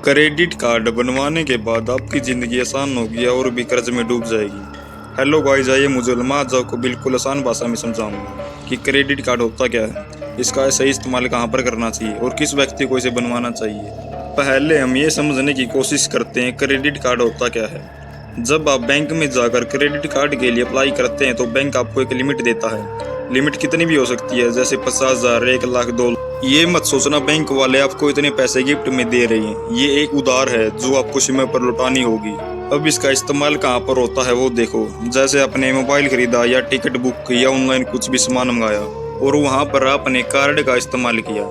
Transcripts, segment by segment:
Credit card बनवाने के बाद आपकी ज़िंदगी आसान होगी और भी कर्ज में डूब जाएगी। हेलो गाइस, आइए मुझे आज आपको बिल्कुल आसान भाषा में समझाऊंगा कि क्रेडिट कार्ड होता क्या है, इसका सही इस्तेमाल कहाँ पर करना चाहिए और किस व्यक्ति को इसे बनवाना चाहिए। पहले हम ये समझने की कोशिश करते हैं क्रेडिट कार्ड होता क्या है। जब आप बैंक में जाकर क्रेडिट कार्ड के लिए अप्लाई करते हैं तो बैंक आपको एक लिमिट देता है। लिमिट कितनी भी हो सकती है, जैसे 50,000, 1 लाख, 2 लाख। ये मत सोचना बैंक वाले आपको इतने पैसे गिफ्ट में दे रहे हैं। ये एक उधार है जो आपको समय पर लौटानी होगी। अब इसका इस्तेमाल कहाँ पर होता है वो देखो। जैसे आपने मोबाइल खरीदा या टिकट बुक या ऑनलाइन कुछ भी सामान मंगाया और वहाँ पर आपने कार्ड का इस्तेमाल किया,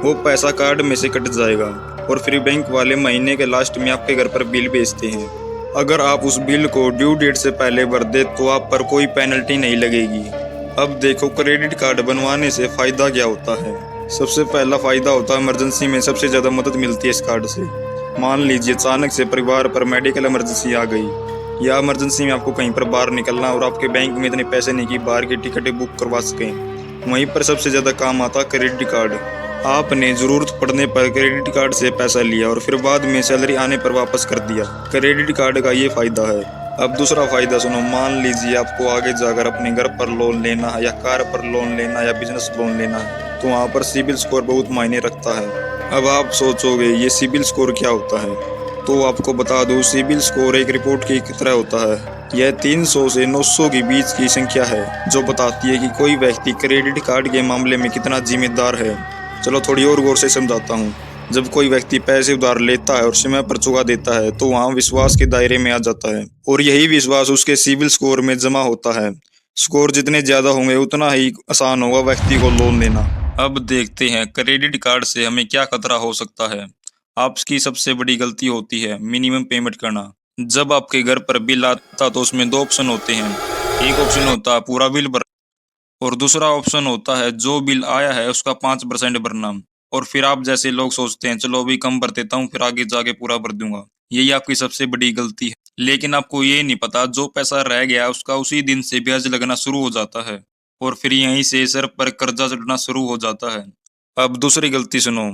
वो पैसा कार्ड में से कट जाएगा और फिर बैंक वाले महीने के लास्ट में आपके घर पर बिल भेजते हैं। अगर आप उस बिल को ड्यू डेट से पहले भर दे तो आप पर कोई पेनल्टी नहीं लगेगी। अब देखो क्रेडिट कार्ड बनवाने से फायदा क्या होता है। सबसे पहला फायदा होता है इमरजेंसी में सबसे ज्यादा मदद मिलती है इस कार्ड से। मान लीजिए अचानक से परिवार पर मेडिकल इमरजेंसी आ गई या इमरजेंसी में आपको कहीं पर बाहर निकलना और आपके बैंक में इतने पैसे नहीं कि बाहर की टिकटें बुक करवा सकें, वहीं पर सबसे ज्यादा काम आता है क्रेडिट कार्ड। आपने जरूरत पड़ने पर क्रेडिट कार्ड से पैसा लिया और फिर बाद में सैलरी आने पर वापस कर दिया। क्रेडिट कार्ड का ये फायदा है। अब दूसरा फायदा सुनो। मान लीजिए आपको आगे जाकर अपने घर पर लोन लेना है या कार पर लोन लेना या बिजनेस लोन लेना है तो वहाँ पर सिबिल स्कोर बहुत मायने रखता है। अब आप सोचोगे ये सिबिल स्कोर क्या होता है, तो आपको बता दूं सिबिल स्कोर एक रिपोर्ट की तरह होता है। यह 300 से 900 के बीच की संख्या है जो बताती है कि कोई व्यक्ति क्रेडिट कार्ड के मामले में कितना जिम्मेदार है। चलो थोड़ी और गौर से समझाता हूँ। जब कोई व्यक्ति पैसे उधार लेता है और समय पर चुका देता है तो वहाँ विश्वास के दायरे में आ जाता है और यही विश्वास उसके सिबिल स्कोर में जमा होता है। स्कोर जितने ज्यादा होंगे उतना ही आसान होगा व्यक्ति को लोन लेना। अब देखते हैं क्रेडिट कार्ड से हमें क्या खतरा हो सकता है। आपकी सबसे बड़ी गलती होती है मिनिमम पेमेंट करना। जब आपके घर पर बिल आता तो उसमें 2 ऑप्शन होते हैं। एक ऑप्शन होता है पूरा बिल भर और दूसरा ऑप्शन होता है जो बिल आया है उसका 5% भरना। और फिर आप जैसे लोग सोचते हैं चलो अभी कम भर देता हूँ फिर आगे जाके पूरा भर दूंगा। यही आपकी सबसे बड़ी गलती है। लेकिन आपको ये नहीं पता जो पैसा रह गया उसका उसी दिन से ब्याज लगना शुरू हो जाता है और फिर यहीं से सर पर कर्जा चढ़ना शुरू हो जाता है। अब दूसरी गलती सुनो।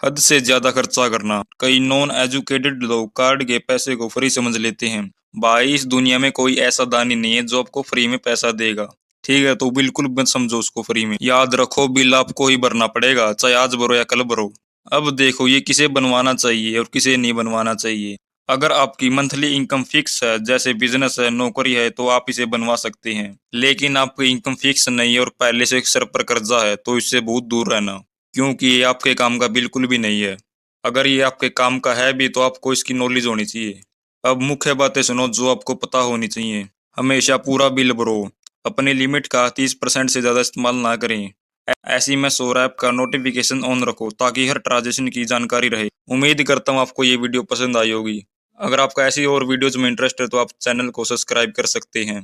हद से ज्यादा खर्चा करना। कई नॉन एजुकेटेड लोग कार्ड के पैसे को फ्री समझ लेते हैं। भाई इस दुनिया में कोई ऐसा दानी नहीं है जो आपको फ्री में पैसा देगा। ठीक है, तो बिल्कुल मत समझो उसको फ्री में। याद रखो बिल आपको ही भरना पड़ेगा, चाहे आज भरो या कल भरो। अब देखो ये किसे बनवाना चाहिए और किसे नहीं बनवाना चाहिए। अगर आपकी मंथली इनकम फिक्स है, जैसे बिजनेस है, नौकरी है, तो आप इसे बनवा सकते हैं। लेकिन आपकी इनकम फिक्स नहीं है और पहले से सर पर कर्जा है तो इससे बहुत दूर रहना, क्योंकि ये आपके काम का बिल्कुल भी नहीं है। अगर ये आपके काम का है भी तो आपको इसकी नॉलेज होनी चाहिए। अब मुख्य बातें सुनो जो आपको पता होनी चाहिए। हमेशा पूरा बिल भरो। अपनी लिमिट का 30% से ज़्यादा इस्तेमाल ना करें। ऐसी में सौर ऐप का नोटिफिकेशन ऑन रखो ताकि हर ट्रांजेक्शन की जानकारी रहे। उम्मीद करता हूँ आपको ये वीडियो पसंद आई होगी। अगर आपका ऐसी और वीडियोज में इंटरेस्ट है तो आप चैनल को सब्सक्राइब कर सकते हैं।